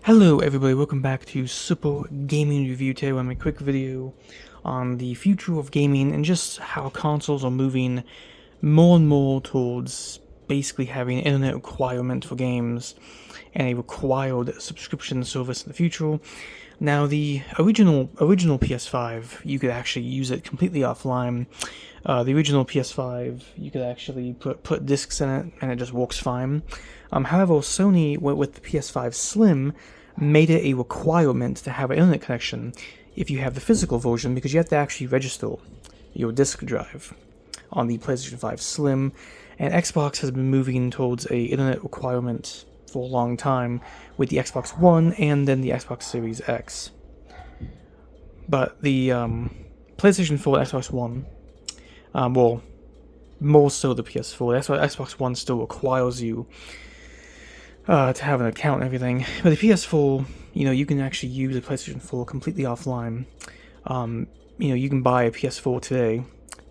Hello everybody, welcome back to Super Gaming Review. Today I'm a quick video on the future of gaming and just how consoles are moving more and more towards basically having an internet requirement for games and a required subscription service in the future. Now the original PS5, you could actually use it completely offline. The original PS5, you could actually put discs in it and it just works fine. However, Sony with the PS5 Slim made it a requirement to have an internet connection if you have the physical version, because you have to actually register your disk drive on the PlayStation 5 Slim, and Xbox has been moving towards a internet requirement for a long time with the Xbox One and then the Xbox Series X. But the PlayStation 4 and Xbox One, well, more so the PS4, Xbox One still requires you to have an account and everything. But the PS4, you can actually use a PlayStation 4 completely offline. You can buy a PS4 today,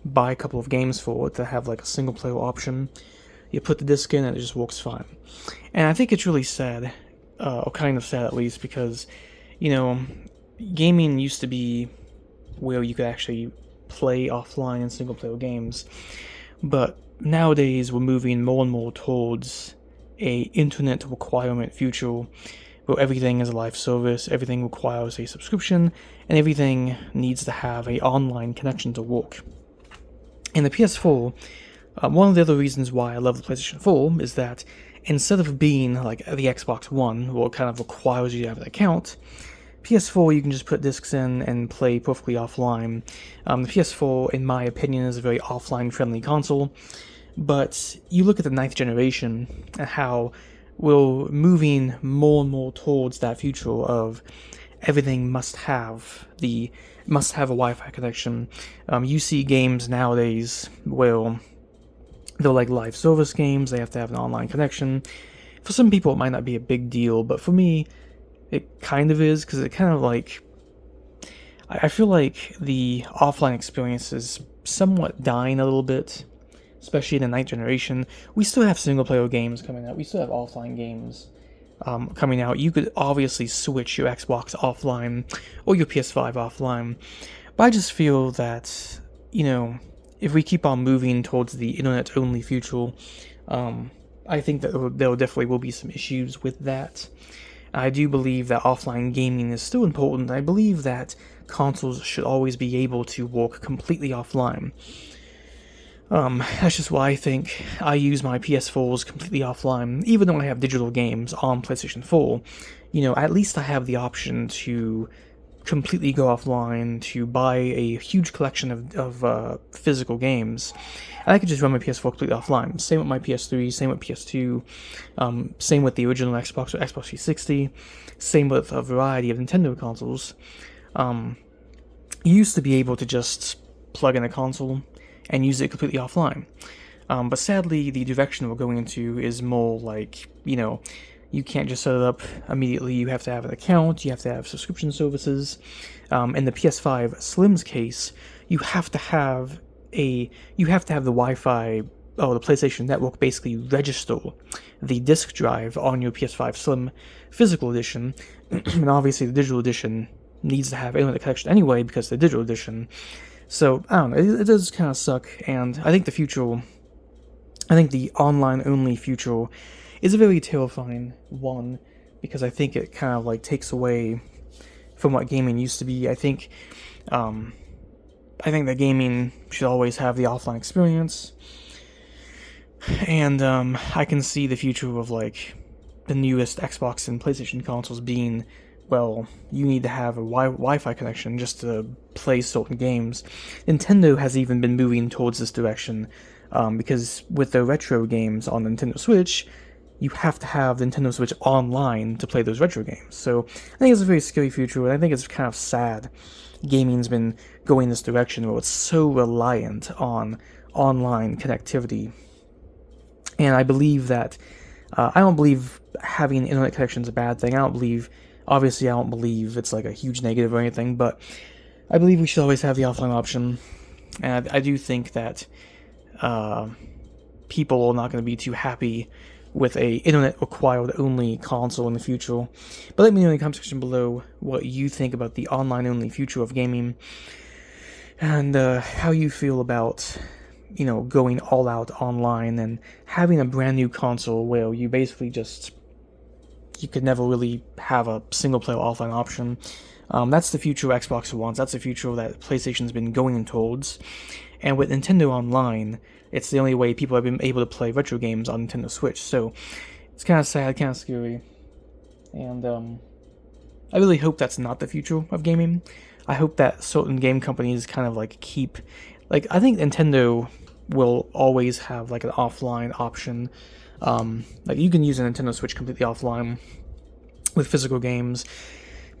buy a couple of games for it to have like a single player option. You put the disc in and it just works fine. And I think it's really sad, or kind of sad at least, because, gaming used to be where you could actually play offline in single player games. But nowadays we're moving more and more towards a internet requirement future where everything is a live service, everything requires a subscription, and everything needs to have a online connection to work. And the PS4, one of the other reasons why I love the PlayStation 4 is that instead of being like the Xbox One, where it kind of requires you to have an account, PS4 you can just put discs in and play perfectly offline. The PS4, in my opinion, is a very offline-friendly console. But you look at the 9th generation and how we're moving more and more towards that future of everything must have a Wi-Fi connection. You see games nowadays where they're like live service games, they have to have an online connection. For some people it might not be a big deal, but for me it kind of is, because it kind of like, I feel like the offline experience is somewhat dying a little bit. Especially in the 9th generation, we still have single-player games coming out. We still have offline games coming out. You could obviously switch your Xbox offline or your PS5 offline. But I just feel that, if we keep on moving towards the internet-only future, I think that there definitely will be some issues with that. I do believe that offline gaming is still important. I believe that consoles should always be able to work completely offline. That's just why I think I use my PS4s completely offline. Even though I have digital games on PlayStation 4, at least I have the option to completely go offline, to buy a huge collection of physical games, and I could just run my PS4 completely offline. Same with my PS3, same with PS2, same with the original Xbox or Xbox 360, same with a variety of Nintendo consoles. You used to be able to just plug in a console and use it completely offline. But sadly, the direction we're going into is more like, you can't just set it up immediately. You have to have an account, you have to have subscription services. In the PS5 Slim's case, you have to have the Wi-Fi or the PlayStation Network basically register the disk drive on your PS5 Slim physical edition. And obviously the digital edition needs to have internet connection anyway because the digital edition. So, I don't know, it does kind of suck, and I think the online-only future is a very terrifying one, because I think it kind of, like, takes away from what gaming used to be. I think that gaming should always have the offline experience, and I can see the future of, like, the newest Xbox and PlayStation consoles being, well, you need to have a Wi-Fi connection just to play certain games. Nintendo has even been moving towards this direction, because with the retro games on the Nintendo Switch, you have to have the Nintendo Switch online to play those retro games. So I think it's a very scary future, and I think it's kind of sad gaming's been going this direction where it's so reliant on online connectivity. And I believe that, I don't believe having internet connection is a bad thing. Obviously, I don't believe it's like a huge negative or anything, but I believe we should always have the offline option. And I do think that people are not going to be too happy with a internet-required only console in the future. But let me know in the comment section below what you think about the online-only future of gaming, and how you feel about, going all out online and having a brand new console where you basically you could never really have a single-player offline option. That's the future Xbox wants. That's the future that PlayStation's been going towards. And with Nintendo Online, it's the only way people have been able to play retro games on Nintendo Switch. So it's kind of sad, kind of scary. And I really hope that's not the future of gaming. I hope that certain game companies kind of keep, I think Nintendo will always have an offline option. You can use a Nintendo Switch completely offline with physical games.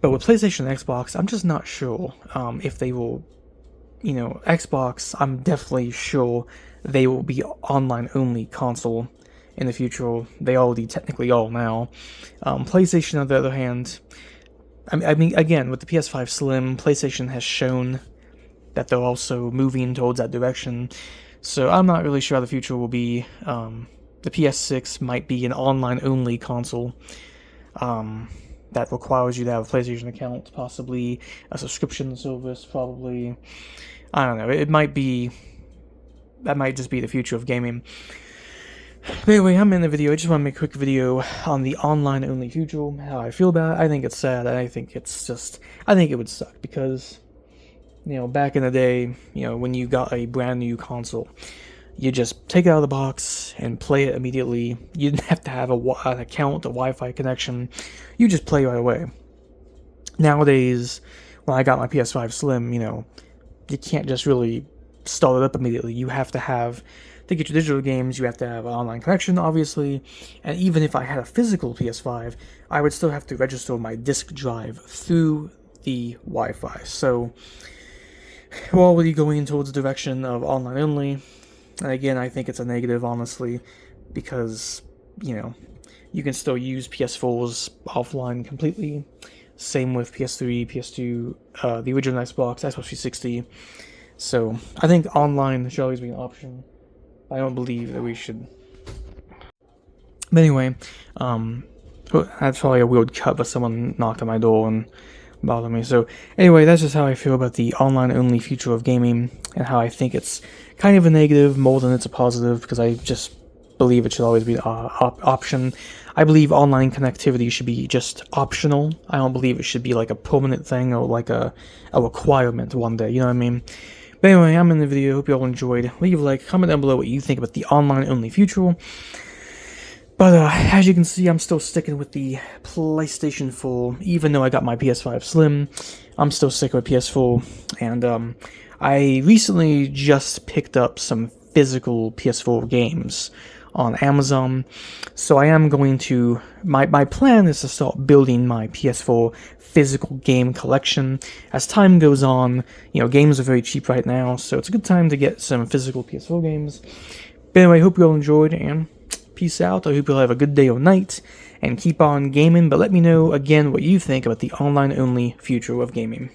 But with PlayStation and Xbox, I'm just not sure if they will. Xbox, I'm definitely sure they will be online-only console in the future. They already technically are now. PlayStation, on the other hand, I mean, again, with the PS5 Slim, PlayStation has shown that they're also moving towards that direction. So I'm not really sure how the future will be. The PS6 might be an online-only console. That requires you to have a PlayStation account, possibly a subscription service, probably. I don't know. That might just be the future of gaming. But anyway, I'm in the video. I just want to make a quick video on the online-only future, how I feel about it. I think it's sad, and I think it would suck, because, back in the day, when you got a brand new console, you just take it out of the box and play it immediately. You didn't have to have an account, a Wi-Fi connection. You just play right away. Nowadays, when I got my PS5 Slim, you can't just really start it up immediately. You have to get your digital games, you have to have an online connection, obviously. And even if I had a physical PS5, I would still have to register my disk drive through the Wi-Fi. So we're already going towards the direction of online only. And again, I think it's a negative, honestly, because, you can still use PS4s offline completely. Same with PS3, PS2, the original Xbox 360. So I think online should always be an option. I don't believe that we should. But anyway, that's probably a weird cut, but someone knocked on my door and bothered me. So anyway, that's just how I feel about the online-only future of gaming, and how I think it's kind of a negative more than it's a positive, because I just believe it should always be an option. I believe online connectivity should be just optional. I don't believe it should be a permanent thing, or a requirement one day, you know what I mean? But anyway, I'm in the video. Hope you all enjoyed. Leave a like, comment down below what you think about the online-only future. But as you can see, I'm still sticking with the PlayStation 4. Even though I got my PS5 Slim, I'm still sticking with PS4. And I recently just picked up some physical PS4 games on Amazon. So I am going to... My plan is to start building my PS4 physical game collection. As time goes on, games are very cheap right now, so it's a good time to get some physical PS4 games. But anyway, hope you all enjoyed, and peace out. I hope you'll have a good day or night, and keep on gaming. But let me know, again, what you think about the online-only future of gaming.